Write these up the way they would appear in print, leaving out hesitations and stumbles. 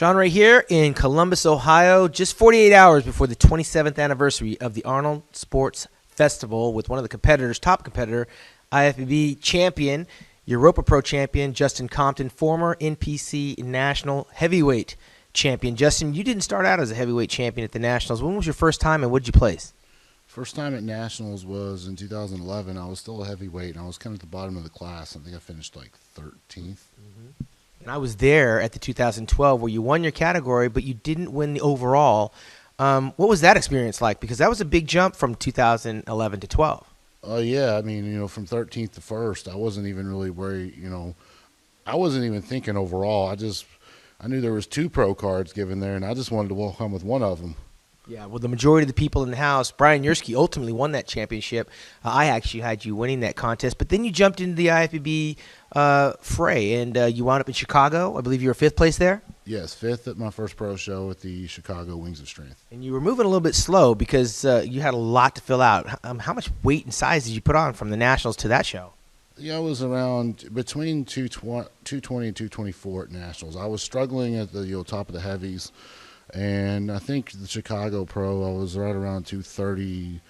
Sean Ray here in Columbus, Ohio, just 48 hours before the 27th anniversary of the Arnold Sports Festival with one of the competitors, top competitor, IFBB champion, Europa Pro champion, Justin Compton, former NPC National Heavyweight champion. Justin, you didn't start out as a heavyweight champion at the Nationals. When was your first time and what did you place? First time at Nationals was in 2011. I was still a heavyweight, and I was kind of at the bottom of the class. I think I finished like 13th. And I was there at the 2012 where you won your category, but you didn't win the overall. What was that experience like? Because that was a big jump from 2011 to 12. Yeah, I mean, from 13th to 1st, I wasn't even really worried, I wasn't even thinking overall. I knew there was 2 pro cards given there, and I just wanted to walk home with one of them. Yeah, well, the majority of the people in the house, Brian Yersky ultimately won that championship. I actually had you winning that contest, but then you jumped into the IFBB fray, and you wound up in Chicago. I believe you were 5th place there? Yes, 5th at my first pro show at the Chicago Wings of Strength. And you were moving a little bit slow because you had a lot to fill out. How much weight and size did you put on from the Nationals to that show? Yeah, I was around between 220 and 224 at Nationals. I was struggling at the top of the heavies. And I think the Chicago Pro, I was right around 230,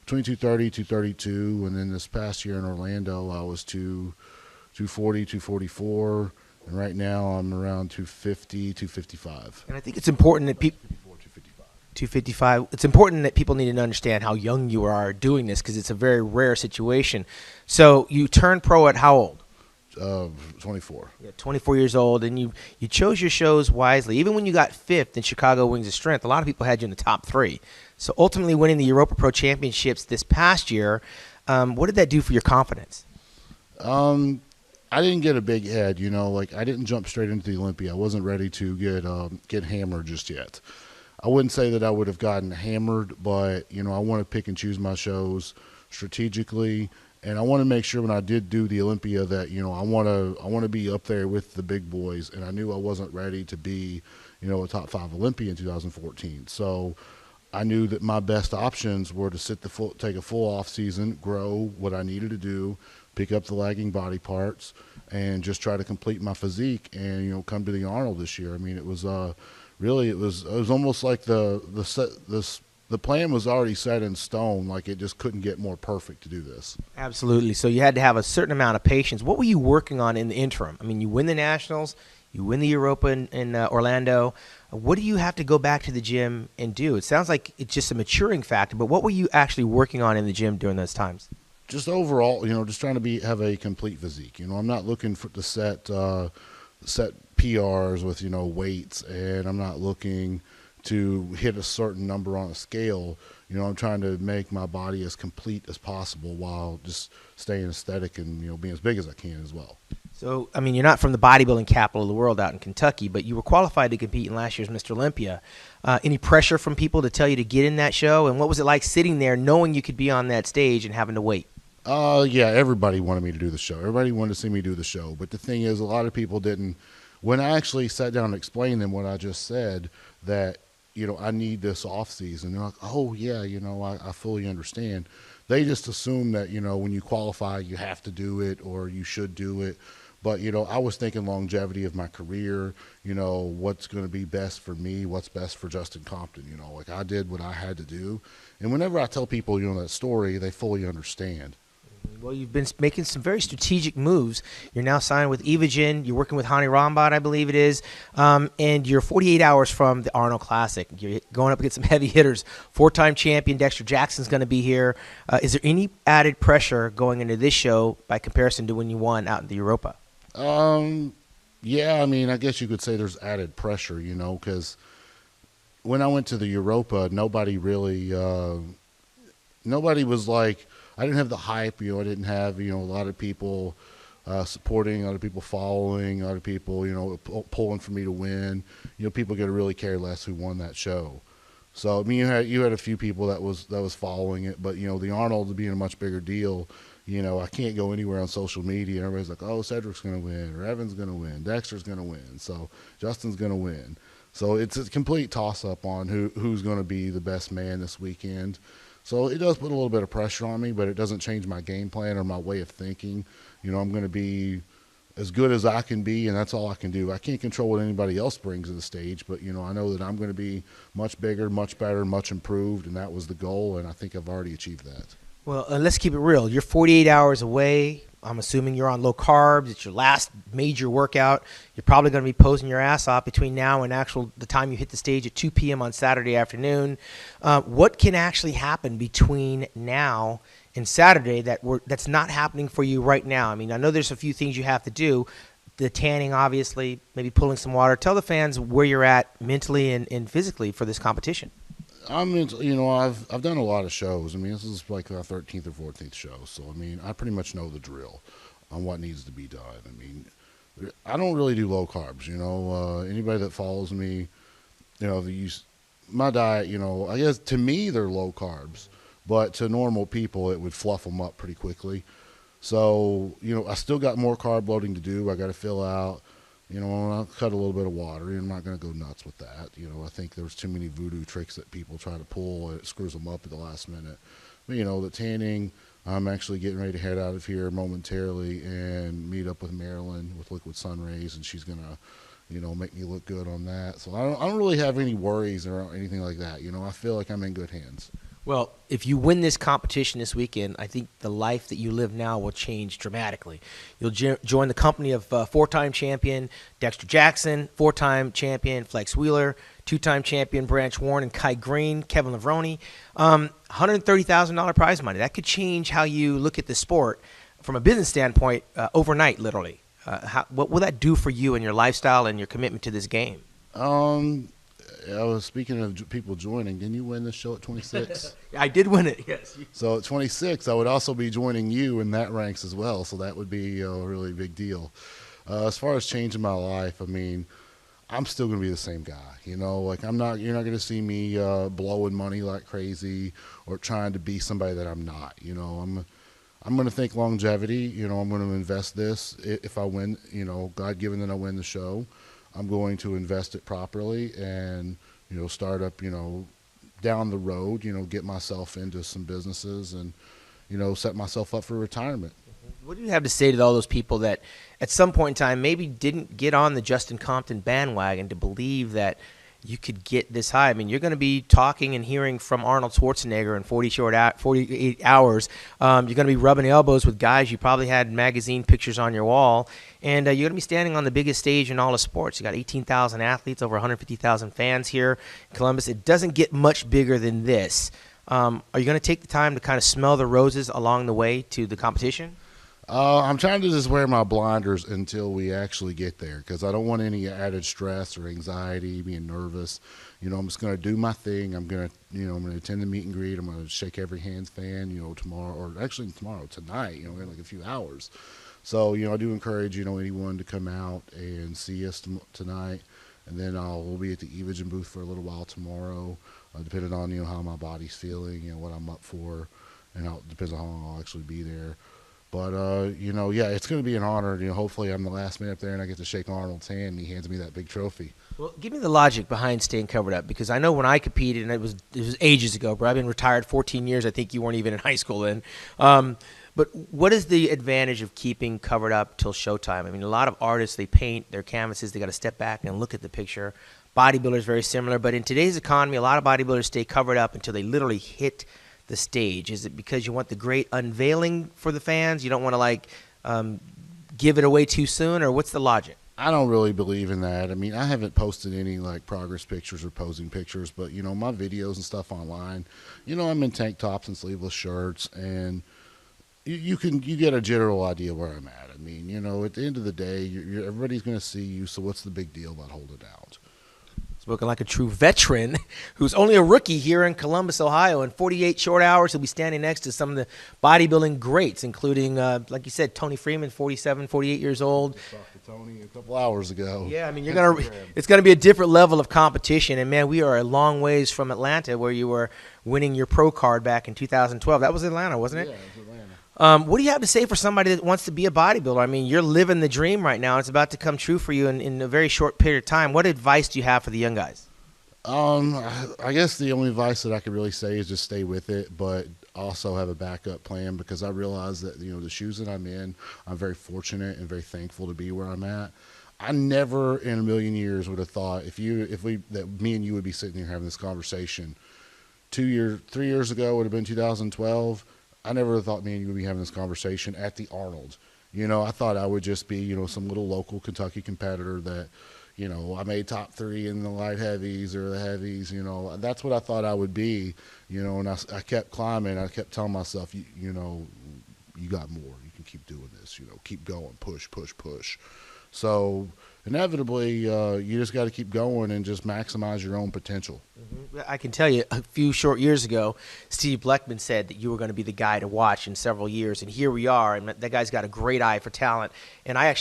between 230, 232. And then this past year in Orlando, I was 240, 244. And right now I'm around 250, 255. And I think it's important that people... 255. It's important that people need to understand how young you are doing this because it's a very rare situation. So you turned pro at how old? 24. Yeah, 24 years old, and you chose your shows wisely. Even when you got 5th in Chicago Wings of Strength, a lot of people had you in the top 3. So ultimately winning the Europa Pro Championships this past year, what did that do for your confidence? I didn't get a big head, I didn't jump straight into the Olympia. I wasn't ready to get hammered just yet. I wouldn't say that I would have gotten hammered, but, I want to pick and choose my shows strategically. And I want to make sure when I did do the Olympia that, I want to be up there with the big boys. And I knew I wasn't ready to be, a top 5 Olympia in 2014. So I knew that my best options were to take a full off season, grow what I needed to do, pick up the lagging body parts, and just try to complete my physique and, come to the Arnold this year. I mean, it was really, it was almost like the plan was already set in stone, like it just couldn't get more perfect to do this. Absolutely. So you had to have a certain amount of patience. What were you working on in the interim? I mean, you win the Nationals, you win the Europa in Orlando. What do you have to go back to the gym and do? It sounds like it's just a maturing factor, but what were you actually working on in the gym during those times? Just overall, just trying to have a complete physique. I'm not looking to set PRs with, weights, and I'm not looking to hit a certain number on a scale. I'm trying to make my body as complete as possible while just staying aesthetic and, being as big as I can as well. So, I mean, you're not from the bodybuilding capital of the world out in Kentucky, but you were qualified to compete in last year's Mr. Olympia. Any pressure from people to tell you to get in that show? And what was it like sitting there knowing you could be on that stage and having to wait? Yeah, everybody wanted me to do the show. Everybody wanted to see me do the show. But the thing is, a lot of people didn't. When I actually sat down and explained them what I just said, that, I need this off season. They're like, oh yeah, I fully understand. They just assume that, when you qualify, you have to do it or you should do it. But, I was thinking longevity of my career, what's going to be best for me, what's best for Justin Compton, I did what I had to do. And whenever I tell people, that story, they fully understand. Well, you've been making some very strategic moves. You're now signed with Evogen. You're working with Hani Rambod, I believe it is. And you're 48 hours from the Arnold Classic. You're going up against some heavy hitters. 4-time champion Dexter Jackson's going to be here. Is there any added pressure going into this show by comparison to when you won out in the Europa? Yeah, I mean, I guess you could say there's added pressure, because when I went to the Europa, nobody was like, I didn't have the hype, I didn't have, a lot of people supporting, a lot of people following, a lot of people, pulling for me to win. People get to really care less who won that show. So, I mean, you had a few people that was following it, but, the Arnold being a much bigger deal, I can't go anywhere on social media. Everybody's like, oh, Cedric's going to win, or Evan's going to win, Dexter's going to win, so Justin's going to win. So it's a complete toss-up on who's going to be the best man this weekend. So it does put a little bit of pressure on me, but it doesn't change my game plan or my way of thinking. I'm going to be as good as I can be, and that's all I can do. I can't control what anybody else brings to the stage, but I know that I'm going to be much bigger, much better, much improved, and that was the goal, and I think I've already achieved that. Well, let's keep it real. You're 48 hours away. I'm assuming you're on low carbs. It's your last major workout. You're probably going to be posing your ass off between now and the time you hit the stage at 2 p.m. on Saturday afternoon. What can actually happen between now and Saturday that's not happening for you right now? I mean, I know there's a few things you have to do. The tanning, obviously, maybe pulling some water. Tell the fans where you're at mentally and physically for this competition. I've done a lot of shows. I mean, this is like our 13th or 14th show. So, I mean, I pretty much know the drill on what needs to be done. I mean, I don't really do low carbs. Anybody that follows me, my diet, I guess to me they're low carbs, but to normal people it would fluff them up pretty quickly. So, I still got more carb loading to do. I got to fill out. I'll cut a little bit of water. I'm not going to go nuts with that. I think there's too many voodoo tricks that people try to pull, and it screws them up at the last minute. But, the tanning, I'm actually getting ready to head out of here momentarily and meet up with Marilyn with Liquid Sun Rays, and she's going to, make me look good on that. So I don't really have any worries or anything like that. I feel like I'm in good hands. Well, if you win this competition this weekend, I think the life that you live now will change dramatically. You'll join the company of four-time champion Dexter Jackson, four-time champion Flex Wheeler, two-time champion Branch Warren and Kai Green, Kevin Lavroni. $130,000 prize money. That could change how you look at the sport from a business standpoint overnight, literally. What will that do for you and your lifestyle and your commitment to this game? I was speaking of people joining. Didn't you win this show at 26? I did win it, yes. So at 26, I would also be joining you in that ranks as well. So that would be a really big deal. As far as changing my life, I mean, I'm still going to be the same guy. You're not going to see me blowing money like crazy or trying to be somebody that I'm not. I'm going to think longevity. I'm going to invest this. If I win, God given that I win the show, I'm going to invest it properly and, start up, down the road, get myself into some businesses and, set myself up for retirement. What do you have to say to all those people that at some point in time maybe didn't get on the Justin Compton bandwagon to believe that you could get this high? I mean, you're going to be talking and hearing from Arnold Schwarzenegger in 48 hours. You're going to be rubbing elbows with guys you probably had magazine pictures on your wall. And you're going to be standing on the biggest stage in all of sports. You got 18,000 athletes, over 150,000 fans here in Columbus. It doesn't get much bigger than this. Are you going to take the time to kind of smell the roses along the way to the competition? I'm trying to just wear my blinders until we actually get there because I don't want any added stress or anxiety, being nervous. I'm just going to do my thing. I'm going to attend the meet and greet. I'm going to shake every hand's fan, tonight, in like a few hours. So, I do encourage, anyone to come out and see us tonight. And then we'll be at the eVision booth for a little while tomorrow, depending on, how my body's feeling, what I'm up for, and it depends on how long I'll actually be there. But, it's going to be an honor. Hopefully I'm the last man up there and I get to shake Arnold's hand and he hands me that big trophy. Well, give me the logic behind staying covered up because I know when I competed, and it was ages ago, but I've been retired 14 years. I think you weren't even in high school then. But what is the advantage of keeping covered up till showtime? I mean, a lot of artists, they paint their canvases. They got to step back and look at the picture. Bodybuilders, very similar. But in today's economy, a lot of bodybuilders stay covered up until they literally hit the stage. Is it because you want the great unveiling for the fans? You don't want to give it away too soon, or what's the logic? I don't really believe in that. I mean, I haven't posted any progress pictures or posing pictures, but my videos and stuff online, I'm in tank tops and sleeveless shirts, and you get a general idea where I'm at. I mean, at the end of the day, everybody's going to see you, so what's the big deal about holding out? Spoken like a true veteran who's only a rookie here in Columbus, Ohio. In 48 short hours, he'll be standing next to some of the bodybuilding greats, including, like you said, Tony Freeman, 47, 48 years old. Talked to Tony a couple hours ago. Yeah, I mean, it's going to be a different level of competition. And, man, we are a long ways from Atlanta where you were winning your pro card back in 2012. That was Atlanta, wasn't it? Yeah, it was Atlanta. What do you have to say for somebody that wants to be a bodybuilder? I mean, you're living the dream right now. It's about to come true for you in a very short period of time. What advice do you have for the young guys? I guess the only advice that I could really say is just stay with it, but also have a backup plan because I realize that, the shoes that I'm in, I'm very fortunate and very thankful to be where I'm at. I never in a million years would have thought that me and you would be sitting here having this conversation 3 years ago would have been 2012. I never would have thought me and you would be having this conversation at the Arnold. I thought I would just be, some little local Kentucky competitor that, I made top 3 in the light heavies or the heavies, that's what I thought I would be, and I kept climbing. I kept telling myself, you got more. You can keep doing this, keep going, push, push, push. So inevitably, you just got to keep going and just maximize your own potential. I can tell you a few short years ago, Steve Bleckman said that you were going to be the guy to watch in several years, and here we are, and that guy's got a great eye for talent. And I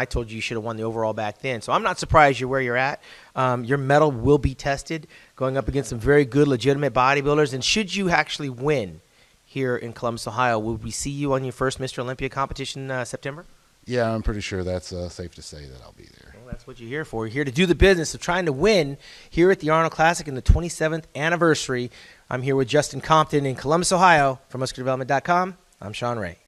told you should have won the overall back then, so I'm not surprised you're where you're at. Your medal will be tested going up against some very good, legitimate bodybuilders, and should you actually win here in Columbus, Ohio, will we see you on your first Mr. Olympia competition September? Yeah, I'm pretty sure that's safe to say that I'll be there. Well, that's what you're here for. You're here to do the business of trying to win here at the Arnold Classic in the 27th anniversary. I'm here with Justin Compton in Columbus, Ohio. For MuscularDevelopment.com, I'm Sean Ray.